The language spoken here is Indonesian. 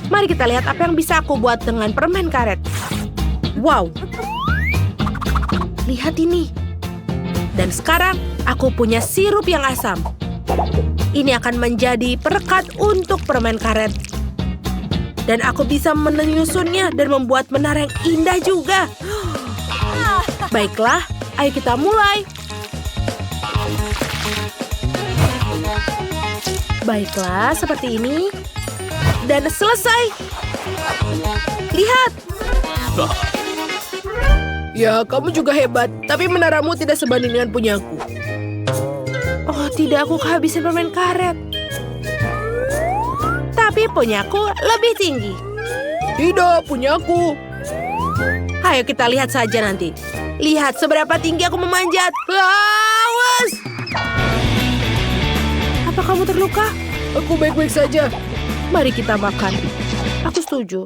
Mari kita lihat apa yang bisa aku buat dengan permen karet. Wow. Lihat ini. Dan sekarang aku punya sirup yang asam. Ini akan menjadi perekat untuk permen karet. Dan aku bisa menyusunnya dan membuat menara yang indah juga. Baiklah, ayo kita mulai. Baiklah, seperti ini. Dan selesai. Lihat. Ya, kamu juga hebat. Tapi menaramu tidak sebanding dengan punyaku. Oh, tidak, aku kehabisan permen karet. Tapi punyaku lebih tinggi. Tidak, punyaku. Ayo kita lihat saja nanti. Lihat seberapa tinggi aku memanjat. Awas! Apa kamu terluka? Aku baik-baik saja. Mari kita makan. Aku setuju.